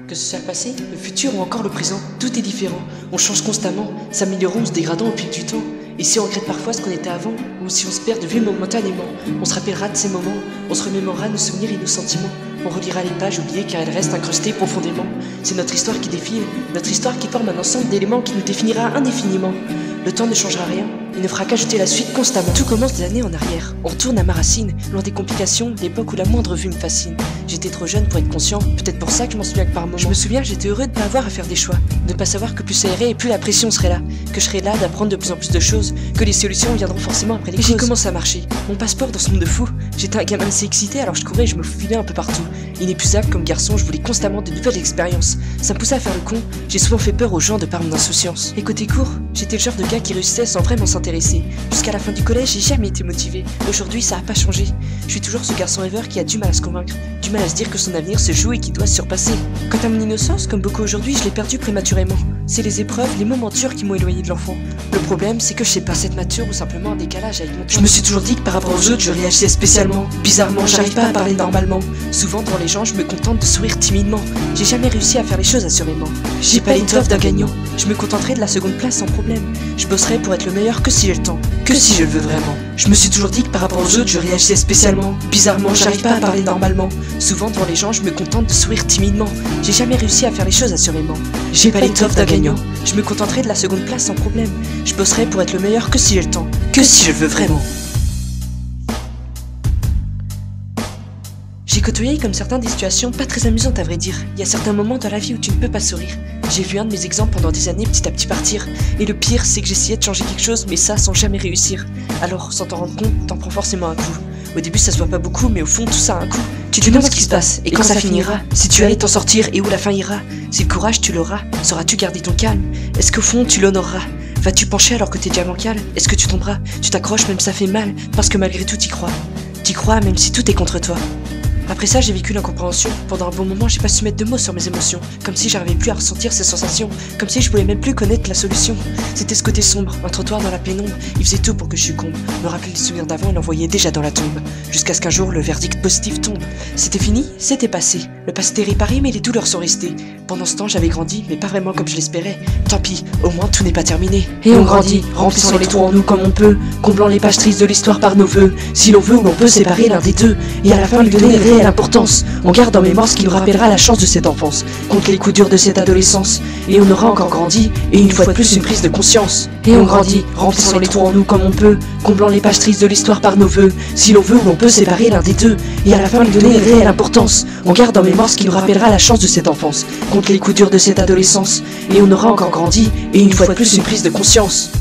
Que ce soit le passé, le futur ou encore le présent, tout est différent. On change constamment, s'améliorons, se dégradant au fil du temps. Et si on regrette parfois ce qu'on était avant, ou si on se perd de vue momentanément, on se rappellera de ces moments, on se remémorera nos souvenirs et nos sentiments. On relira les pages oubliées car elles restent incrustées profondément. C'est notre histoire qui défile, notre histoire qui forme un ensemble d'éléments qui nous définira indéfiniment. Le temps ne changera rien, il ne fera qu'ajouter la suite constamment. Tout commence des années en arrière, on retourne à ma racine, loin des complications, l'époque où la moindre vue me fascine. J'étais trop jeune pour être conscient, peut-être pour ça que je m'en souviens que par moments. Je me souviens que j'étais heureux de ne pas avoir à faire des choix, de ne pas savoir que plus ça irait et plus la pression serait là, que je serais là d'apprendre de plus en plus de choses, que les solutions viendront forcément après les causes. J'ai commencé à marcher, mon passeport dans ce monde de fou. J'étais un gamin assez excité alors je courais et je me faufilais un peu partout. Inépuisable comme garçon, je voulais constamment de nouvelles expériences. Ça me poussait à faire le con, j'ai souvent fait peur aux gens de par mon insouciance. Et côté cours, j'étais le genre de gars qui réussissait sans vraiment s'intéresser. Jusqu'à la fin du collège, j'ai jamais été motivé. Aujourd'hui, ça a pas changé. Je suis toujours ce garçon rêveur qui a du mal à se convaincre, du mal à se dire que son avenir se joue et qui doit se surpasser. Quant à mon innocence, comme beaucoup aujourd'hui, je l'ai perdue prématurément. C'est les épreuves, les moments durs qui m'ont éloigné de l'enfant. Le problème, c'est que je sais pas être mature ou simplement un décalage avec mon temps. Je me suis toujours dit que par rapport aux autres, je réagissais spécialement. Bizarrement, j'arrive pas à parler normalement. Souvent, devant les gens, je me contente de sourire timidement. J'ai jamais réussi à faire les choses assurément. J'ai pas l'étoffe d'un gagnant. Je me contenterai de la seconde place sans problème. Je bosserai pour être le meilleur que si j'ai le temps, que si je le veux vraiment. Je me suis toujours dit que par rapport aux autres, je réagissais spécialement. Bizarrement, j'arrive pas à parler normalement. Souvent, devant les gens, je me contente de sourire timidement. J'ai jamais réussi à faire les choses assurément. J'ai pas l'étoffe d'un gagnant. Je me contenterai de la seconde place sans problème. Je bosserai pour être le meilleur que si j'ai le temps, que si je le veux vraiment. J'ai côtoyé comme certains des situations pas très amusantes à vrai dire. Il y a certains moments dans la vie où tu ne peux pas sourire. J'ai vu un de mes exemples pendant des années petit à petit partir. Et le pire, c'est que j'essayais de changer quelque chose, mais ça sans jamais réussir. Alors, sans t'en rendre compte, t'en prends forcément un coup. Au début, ça se voit pas beaucoup, mais au fond, tout ça a un coup. Tu te demandes ce qui se passe, et quand ça finira, si tu allais t'en sortir et où la fin ira. Si le courage tu l'auras, sauras-tu garder ton calme? Est-ce qu'au fond, tu l'honoreras? Vas-tu pencher alors que t'es déjà bancal? Est-ce que tu tomberas? Tu t'accroches même si ça fait mal, parce que malgré tout t'y crois. T'y crois même si tout est contre toi. Après ça, j'ai vécu l'incompréhension. Pendant un bon moment, j'ai pas su mettre de mots sur mes émotions. Comme si j'arrivais plus à ressentir ces sensations. Comme si je voulais même plus connaître la solution. C'était ce côté sombre, un trottoir dans la pénombre. Il faisait tout pour que je succombe. Me rappeler les souvenirs d'avant et l'envoyer déjà dans la tombe. Jusqu'à ce qu'un jour, le verdict positif tombe. C'était fini, c'était passé. Le passé était réparé, mais les douleurs sont restées. Pendant ce temps, j'avais grandi, mais pas vraiment comme je l'espérais. Tant pis, au moins tout n'est pas terminé. Et on grandit, remplissant les trous en nous comme on peut, comblant les pages tristes de l'histoire par nos vœux. Si l'on veut, on peut séparer l'un des deux, et à la fin lui donner une réelle importance. On garde en mémoire ce qui nous rappellera la chance de cette enfance, contre les coups durs de cette adolescence. Et on aura encore grandi, et une fois de plus une prise de conscience. Et on grandit, remplissant les trous en nous comme on peut, comblant les pages tristes de l'histoire par nos vœux. Si l'on veut, on peut séparer l'un des deux, et à la fin lui donner une réelle importance. On garde en mémoire ce qui nous rappellera la chance de cette enfance, contre les coups durs de cette adolescence. Et on aura encore grandi, et une fois de plus une prise de conscience.